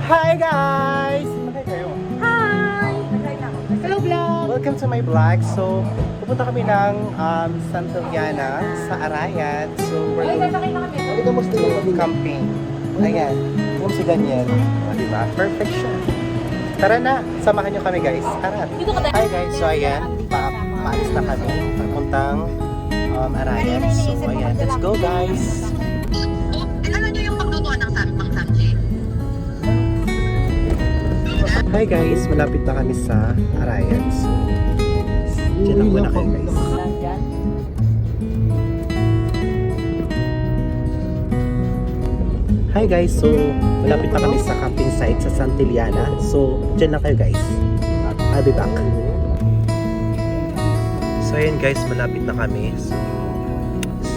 Hi guys! Hi kayo. Hi! Hello vlog! Welcome to my vlog. So, pupunta kami ng Santillana sa Arayat. So, we're Ay, going sasakay na kami. to camping. Ayan. Yung si Daniel. O, diba? Perfect siya. Tara na, samahan nyo kami guys. Tara. Dito ka tayo. Hi guys, so ayan, maalis na kami. Papuntang Arayat. So, ayan. Let's go guys! Alam niyo yung pagluto ng samji? Hi guys, malapit na kami sa Arayat. So, dyan lang muna kayo guys. Nandyan. Hi guys, so malapit na kami sa camping site sa Santillana. So, dyan lang kayo guys. I'll be back. So ayan guys, malapit na kami. So,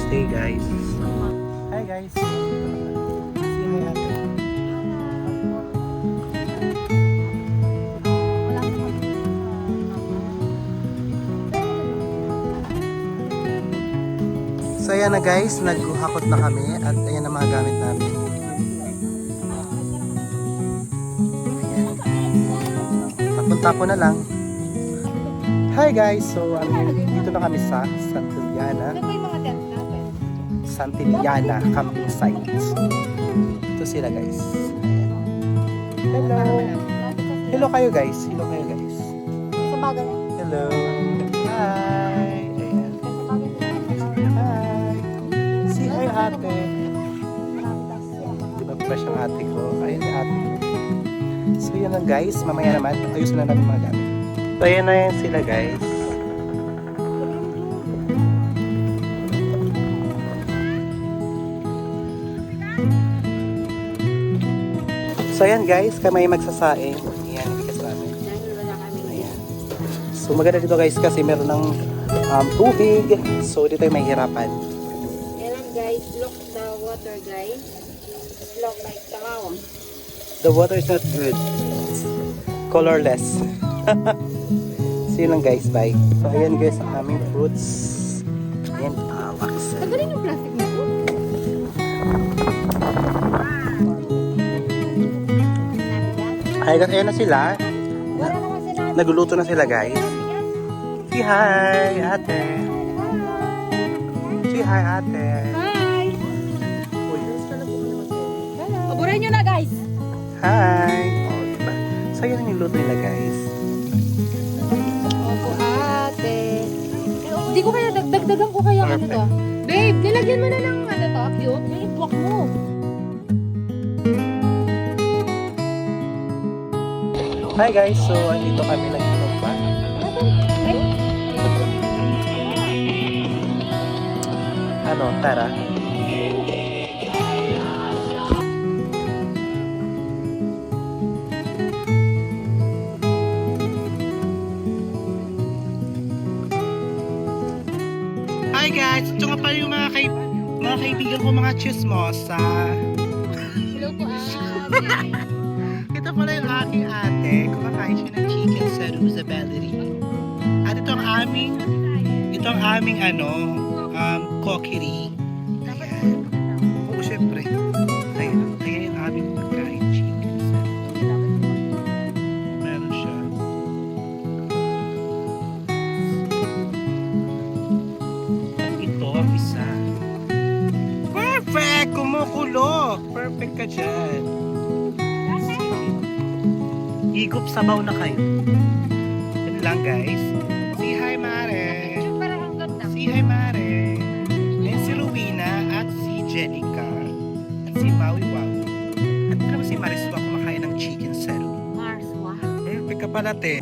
stay guys. Hi guys. Say hi ate. So ayan na guys, naghahakot na kami at ayan ang mga gamit namin. Papunta ko na lang. Hi guys, so dito na kami sa Santillana. Ano ba yung mga tent natin? Santillana camping site. Ito sila guys. Ayan. Hello. Hello kayo guys. Hello kayo guys. Sa bagal. Hello. Hi. Ayan. Hi. Si hi ate. Di ba fresh ang ate ko? Ayun si ate. So yan lang guys. Mamaya naman ayusin na namin mga gamit. So ayan na yan sila guys. So ayan guys, kami magsasaing. Ayan, bigas namin. Ayan. So maganda dito guys kasi meron ng tubig. So dito ay may hirapan. Ayan guys, look the water guys. Look like tawang. The water is not good. It's colorless. So yun lang guys, bye. So ayan guys, ang aming fruits. Ayan, wax. Tagalin yung plastic na to. Ay, ayan na sila. Wala naman sila. Nagluluto na sila guys. Say hi, ate. Say hi, ate. Hi! Uy. Paborin nyo na guys! Hi! Oh, diba? So, yan ang niluto nila, guys. Opo ate. Hindi ko kaya dagdagan ko kaya ano to. Babe, nilagyan mo na ng ano to, cute. Yung ibuwak mo. Hi, guys. So, andito kami nag-inom pa. Ano, tara. Hi guys! Ito nga pala yung mga kaibigan ko, mga chismosa. Hello po ate. Ito pala yung aking ate. Kumakain siya ng chicken sa Rosabellery. At ito ang aming cookery. Ayan. Oo, syempre. Ayan yung aming pagkain, chicken sa meron siya. At ito ang isa. Perfect! Kumukulo! Perfect ka dyan. Higop sabaw na kayo. Yan lang guys. Say hi Mare. Parang ang ganda. Say hi Mare. Yan si Rowena at si Jenica. At si Maui Wow. At ito naman si Mariswa kumakain ng chicken saru. Marswa. Perfect ka pala te.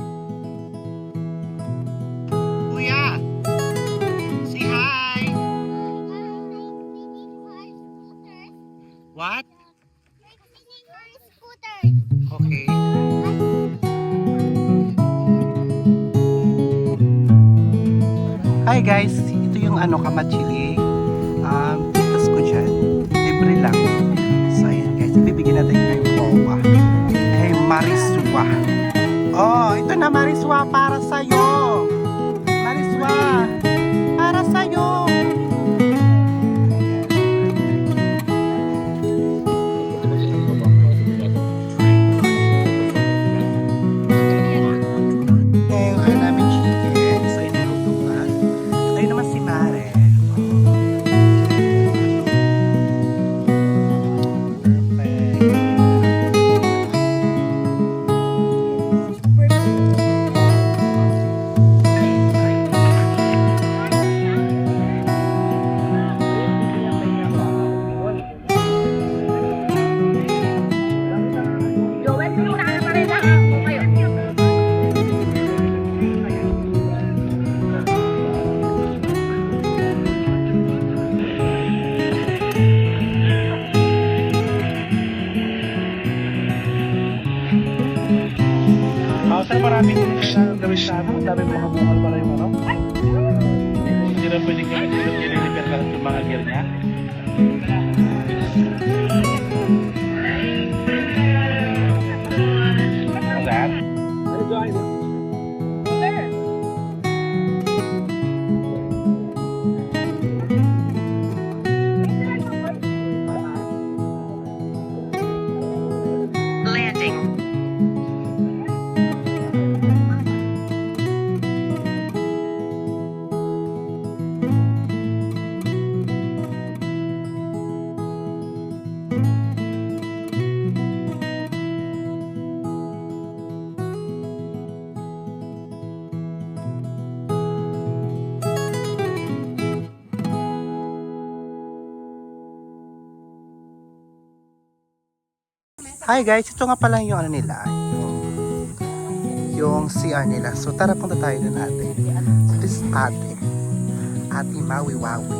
Kuya! Say hi! What? Okay. Hi guys, ito yung kamachili. Pitas ko dyan. Libre lang. So ayan guys, ibibigyan natin kay Wawa. Kay Mariswa. Oh, ito na Mariswa para sa'yo. Mariswa, para sa'yo. Kasi marami din kailangan gawin sa atin. Dami mga bungal pala yung ano. Hindi rin pwede gawin. Hindi rin niliper ka yung mga gear niya. That? Landing. Hi guys, ito nga pala yung ano nila, yung CR nila. So tara punta tayo na natin. So this is ate. Ate Maui Wawi.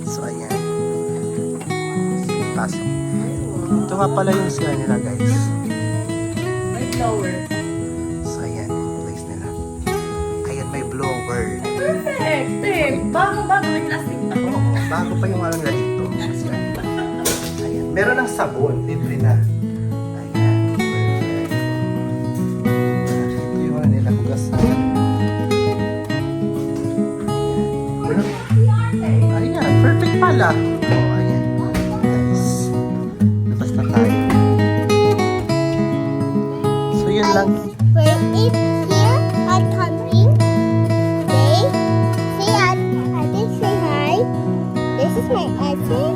So ayan. Pasok. Ito nga pala yung CR nila guys. May blower. So ayan, yung place nila. Ayan, may blower. Perfect! Babe, bago may plastic pa. Oo, bago pa yung ano nila dito. CR nila. Ayan, meron ng sabon, libre na. Ayan, perfect. Ito yung ano nila, hugasan. Ayan, perfect pala. Oh, ayan. Guys, labas na tayo. So yun lang. Where is here are coming. They say I say hi. This is my auntie.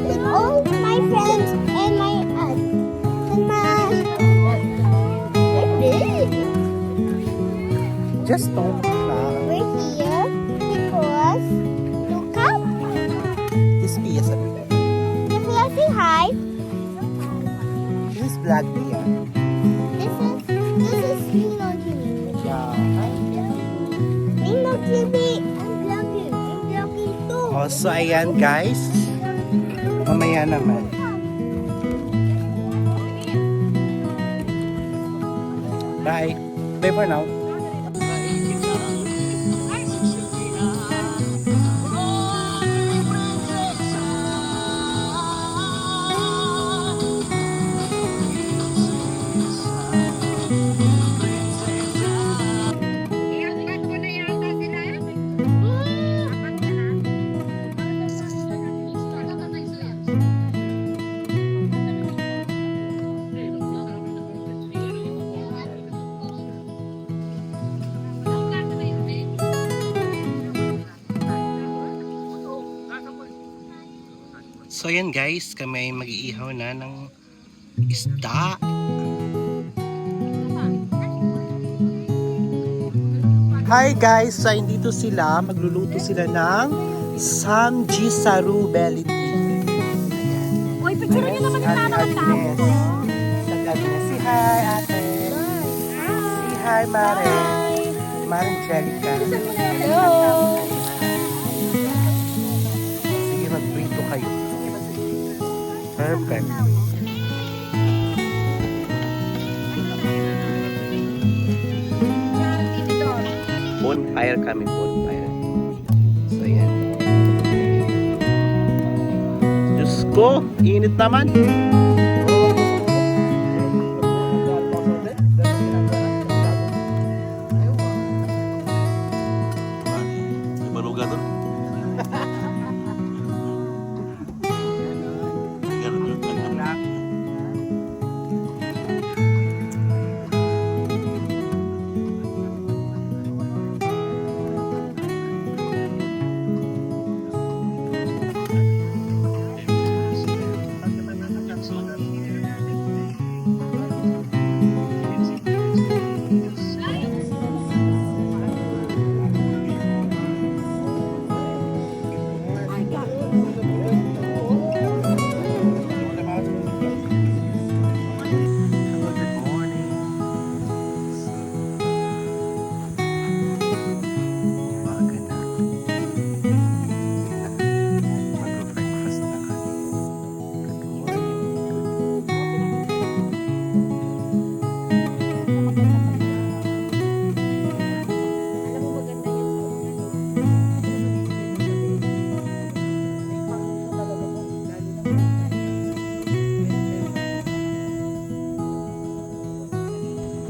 With all my friends and my aunt. And my Just don't cry. we're here because look up. This Pia sabi ko. If we say hi, This is Black Pia. this is Nino TV. Yeah. Nino TV. I'm vlogging. I'm vlogging too. Oh, so ayan guys. Mamaya naman. Bye. Bye for now. I-add ko na yata sila. So ayan guys, kami ay mag-iihaw na ng isda. Hi guys, so dito sila, magluluto sila ng Samji Saru Belly Tea. Ayan. Uy, picture niyo naman yung nanang tao ko. Say hi ate. Say hi Mare. Mare Angelica. Hello! Sige, mag-prito kayo. Perfect. Bonfire kami, bonfire. So, yan. Diyos ko, init naman. May baluga doon.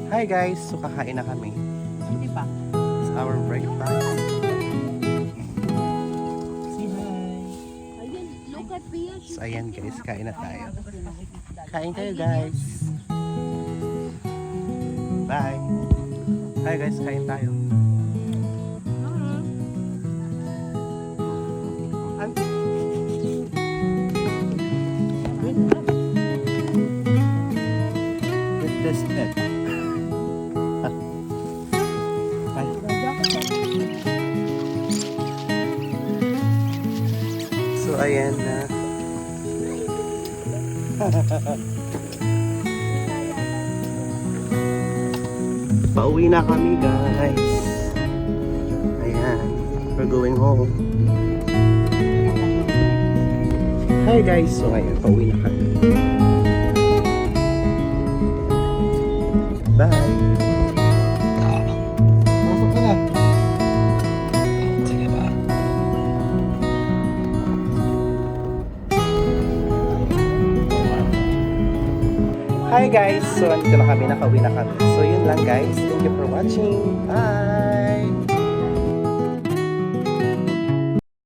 Hi guys, so kakain na kami. Hindi pa. It's our breakfast. Ayun, look at Pia. So ayan guys, kain na tayo. Kain tayo guys. Bye. Hi guys, kain tayo. With this net. Bye. So ayan na. Pauwi na kami guys. Ayan. We're going home. Hi guys. So ayan, pauwi na kami. Bye. Pasok ka na. Sige ba? Hi guys! So, andito na kami, nakauwi na kami. So, yun lang guys. Thank you for watching. Bye!